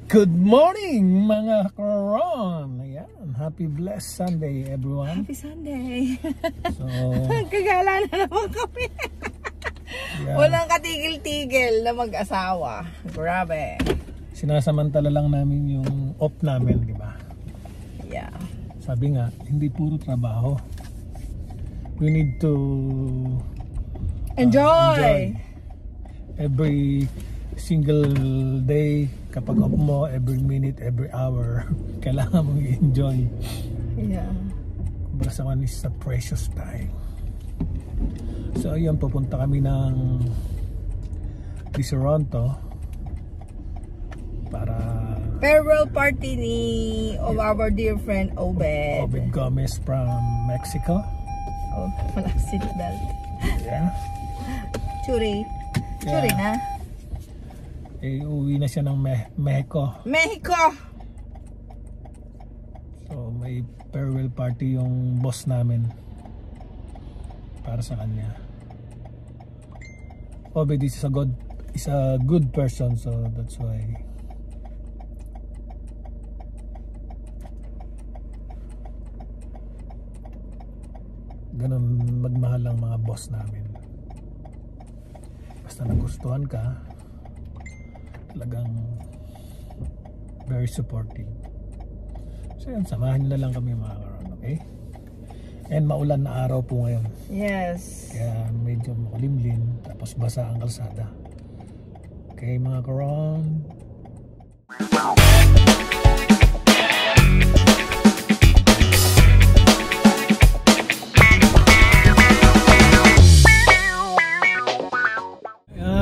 Good morning mga karon. Ayan, happy blessed Sunday everyone. Happy Sunday. So, kagala na naman kami. Yeah. Walang katigil-tigil na mag-asawa. Grabe. Sinasamantala lang namin yung off namin, di ba? Yeah. Sabi nga, hindi puro trabaho. We need to enjoy every single day. Kapag off mo, every minute, every hour, kailangan mong i-enjoy. Yeah. Kumbaga sa one is a precious time. So ayun, pupunta kami ng Toronto para farewell party of our dear friend Obed. Obed Gomez from Mexico. Oh, wala seatbelt. Yeah. Churi. Churi na. Eh, uwi na siya ng Mexico. So may farewell party yung boss namin para sa kanya. Obed is a good person, so that's why ganun magmahal ang mga boss namin. Basta nagustuhan ka, talagang very supportive. So yun, samahan nyo na lang kami mga karon, okay? And maulan na araw po ngayon. Yes. Kaya medyo makulimlim, tapos basa ang kalsada. Okay mga karon.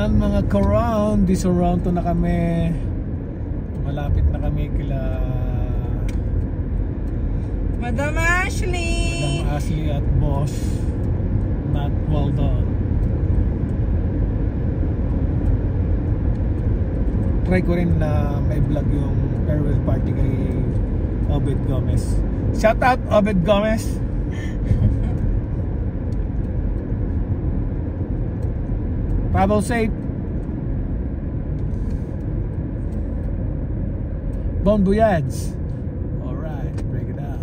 Mga ka-round, Toronto na kami. Malapit na kami kila Madam Ashley at boss Matt Weldon. Try ko rin na may vlog yung farewell party kay Obed Gomez. Shout out Obed Gomez. Travel safe. Bon voyage. Alright, break it down.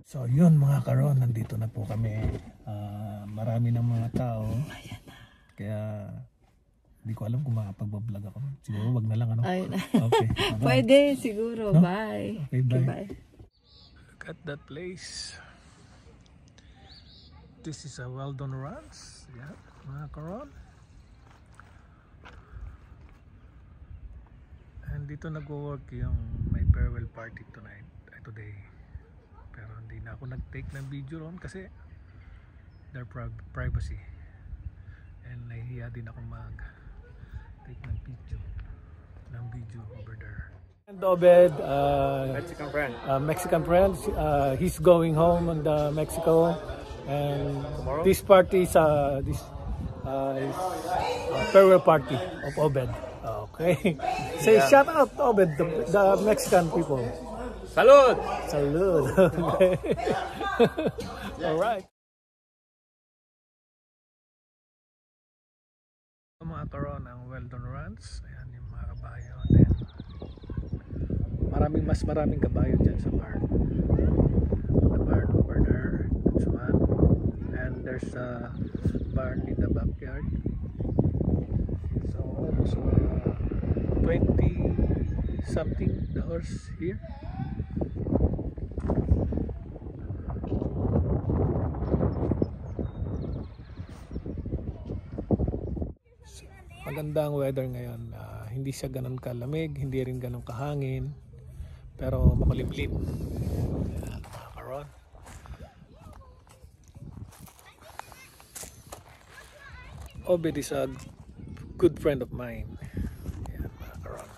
So yun mga karon, nandito na po kami. Marami ng mga tao. Kaya hindi ko alam kung makapag-vlog ako. Siguro wag na lang ano. Ayun. Okay. Pwede siguro. No? Bye. Okay, bye. Okay, bye. Look at that place. This is a Weldon Ranch. Yeah, mga karon. And dito nagwo-work yung may farewell party today. Pero hindi na ako nag-take ng video ron kasi their privacy. And nahihiya din ako take ng video over there. And Obed, Mexican friend, he's going home on the Mexico, and tomorrow? This party is farewell party of Obed. Okay, say shout out Obed, the Mexican people. Salud! Salud! Okay. All right. Mga karon ang Weldon Ranch. Ayan yung mga kabayo. Then, maraming kabayo dyan sa barn. The barn over there. That's one. And there's a barn in the backyard. So almost 20 something the horse here. Maganda ang weather ngayon. Hindi siya ganun kalamig, hindi rin ganun kahangin, pero makulimlim. Ayan, mga karon. Obed is a good friend of mine. Ayan, mga karon.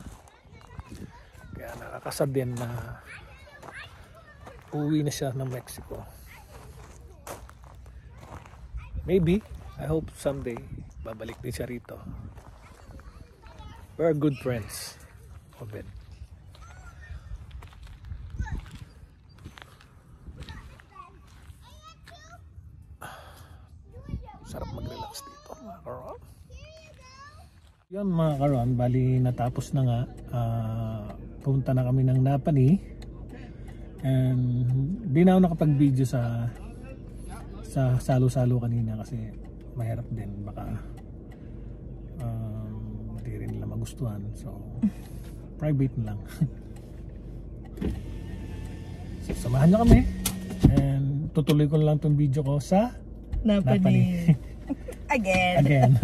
Kaya nakakasad din na uwi na siya ng Mexico. Maybe, I hope someday babalik din siya rito. We're good friends. Obed. Sarap mag-relax dito mga karon. Yan mga karon, bali natapos na nga. Punta na kami ng Napani. And di na ako nakapag-video sa salo-salo kanina kasi mahirap din. Baka hindi rin nila magustuhan. So private na lang. So, samahan nyo kami. And tutuloy ko lang itong video ko sa Napani. Again.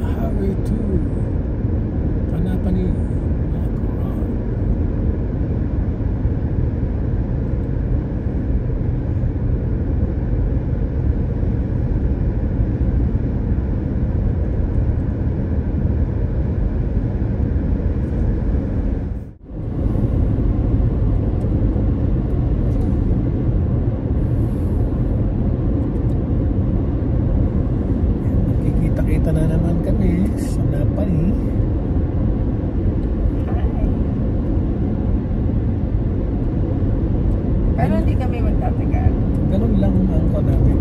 Highway 2 Napani. Kita na naman kami sa Napani. Pero hindi kami magtatagal. Ganun lang ang ko namin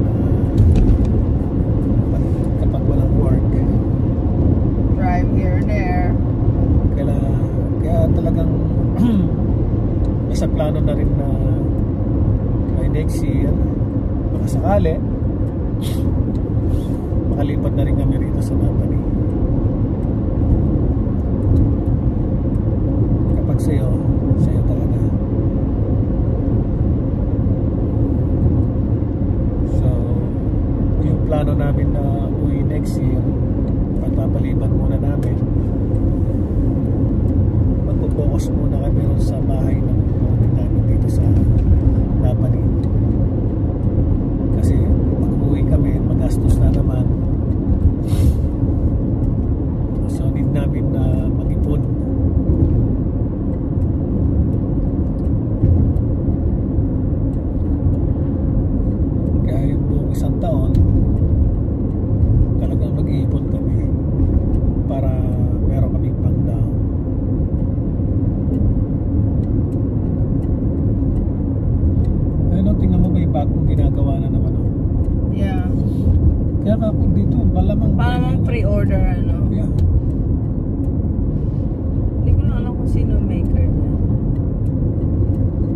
kapag walang work. Drive here and there. Kaya talagang nasa plano na rin na by next year baka sakali makalipat na rin kami rito sa Napani. Kapag sa'yo talaga. So yung plano namin na uwi next year, pagpapalipat muna namin, magpo-focus muna kami sa bahay ng namin dito sa Napani. Kasi pag uwi kami, magastos na naman. So need namin na mag-ipon. Kaya yung buong isang taon talagang mag-iipon kami para meron kaming pang-down. Ano, tingnan mo ba yung bagong ginagawa na naman? Yeah. Kaya ako dito, Parang pre-order ano. Yeah. Hindi ko na alam kung sino maker niya.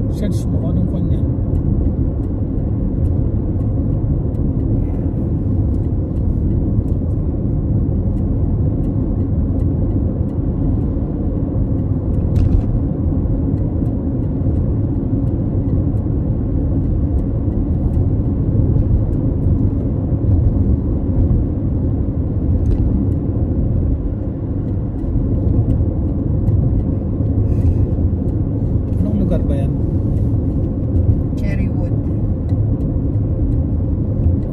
Search mo kung anong kanya. Anong lugar ba yan? Cherrywood.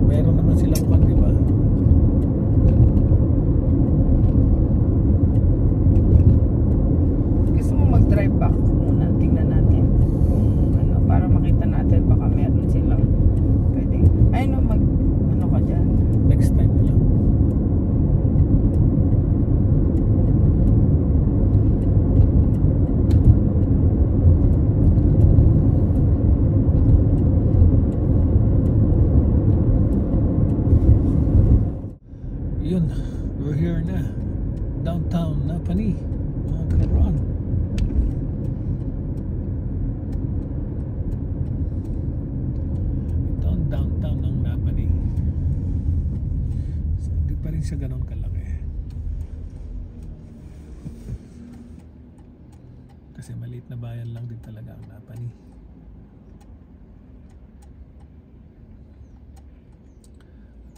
Meron naman silang pan, di ba? Gusto mo mag-drive back muna. Tingnan natin kung ano, para makita natin baka meron silang pwede. Ay no, ano ka dyan. Next time na lang. Yun, we're here na. Downtown Napani, mga karon. Ito ang downtown ng Napani. So, hindi pa rin siya ganun kalaki. Kasi maliit na bayan lang din talaga ang Napani.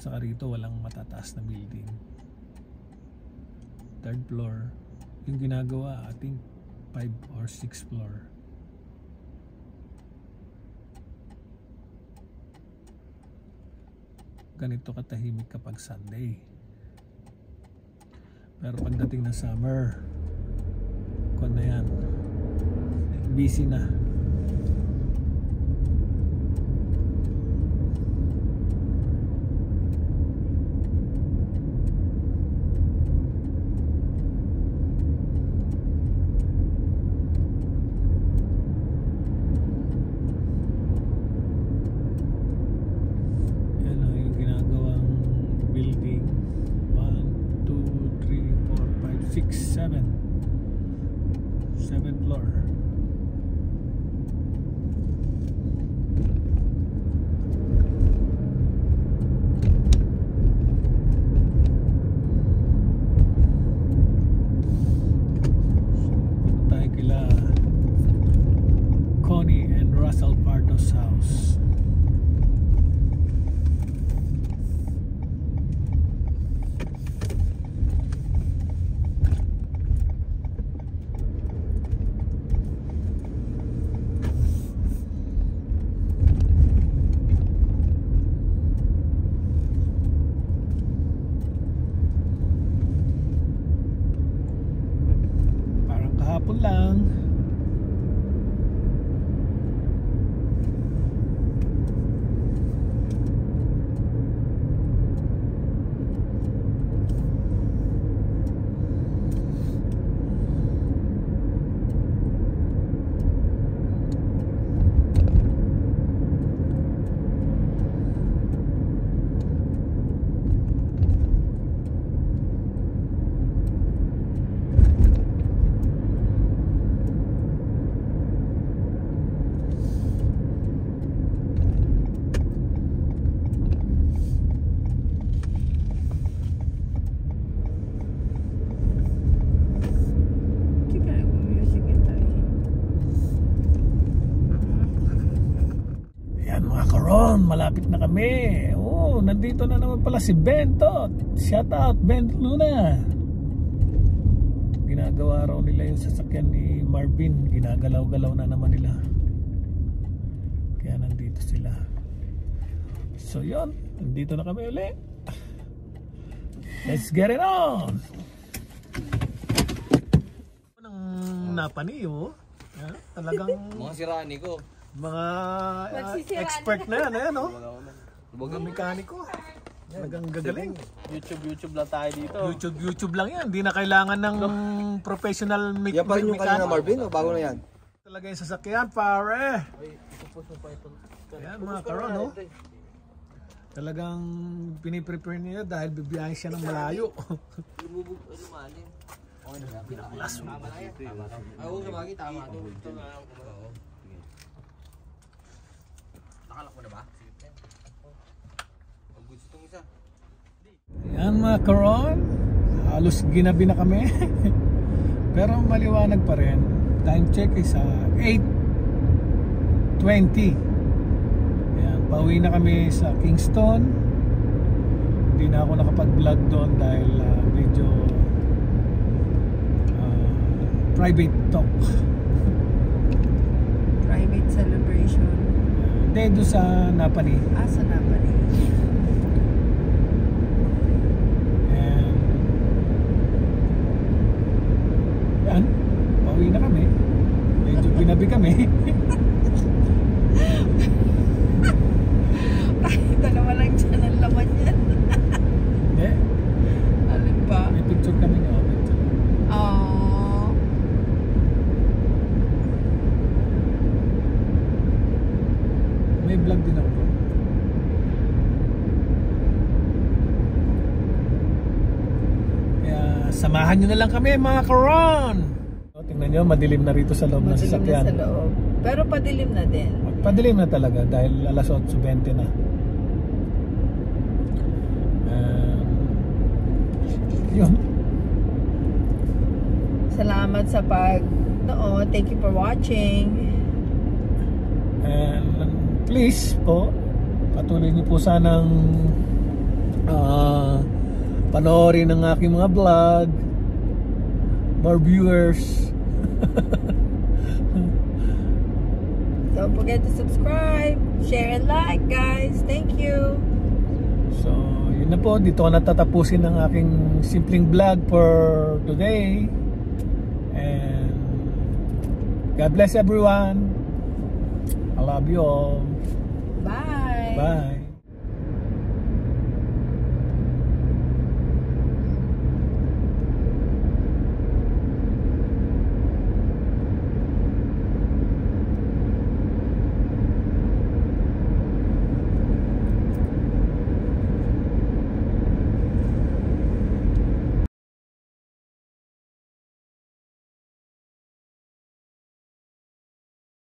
Saka rito walang matataas na building. Third floor. Yung ginagawa, I think 5 or 6 floor. ganito katahimik kapag Sunday. Pero pagdating ng summer, kung na yan, busy na. Seventh floor. Tayo kila Connie and Russell Pardo's house. Hapon lang. Malapit na kami. Oh, nandito na naman pala si Bento. Shout out Bento Luna. Ginagawa raw nila yung sasakyan ni Marvin. Ginagalaw-galaw na naman nila. Kaya nandito sila. So yun, nandito na kami ulit. Let's get it on. Nang napaniyo, talagang mga sirani ko. Mga expert na yan, ayan o. Mga mekaniko. Talagang gagaling. YouTube lang tayo dito. YouTube lang yan. Hindi na kailangan ng professional mekaniko. Yan pa rin yung kanina Marvin o bago na yan? Talaga yung sasakyan, pare. Ayan mga karon, no? Talagang piniprepare niya dahil bibiyahin siya ng malayo. Lumubog, lumalim. Okay na, pinaklas mo. Oo, sumagi, tama. Ito na lang. Nakalak mo na ba? Mag-goods itong isa. Yan mga karon, halos ginabi na kami. Pero maliwanag pa rin. Time check is 8:20. Yan, pauwi na kami sa Kingston. Hindi na ako nakapag-vlog doon dahil medyo private talk. Private celebration. Hindi, doon sa Napani. Sa Napani. And yan, pauwi na kami. Medyo ginabi kami. Dalawa lang dyan ang laman yan. Hindi. Alin ba? May picture kami nga. May vlog din ako. Kaya samahan nyo na lang kami mga karon. Tingnan nyo, madilim na rito sa loob ng sasakyan. Madilim na sa loob. Pero padilim na din. Padilim na talaga dahil alas 8:20 na. Yun. Salamat sa pag-nood. Thank you for watching. And please po, patuloy niyo po sanang panoorin ang aking mga vlog. More viewers. Don't forget to subscribe, share and like, guys. Thank you. So, yun na po. Dito ko natatapusin ang aking simpleng vlog for today. And God bless everyone. I love you all. Bye. Bye.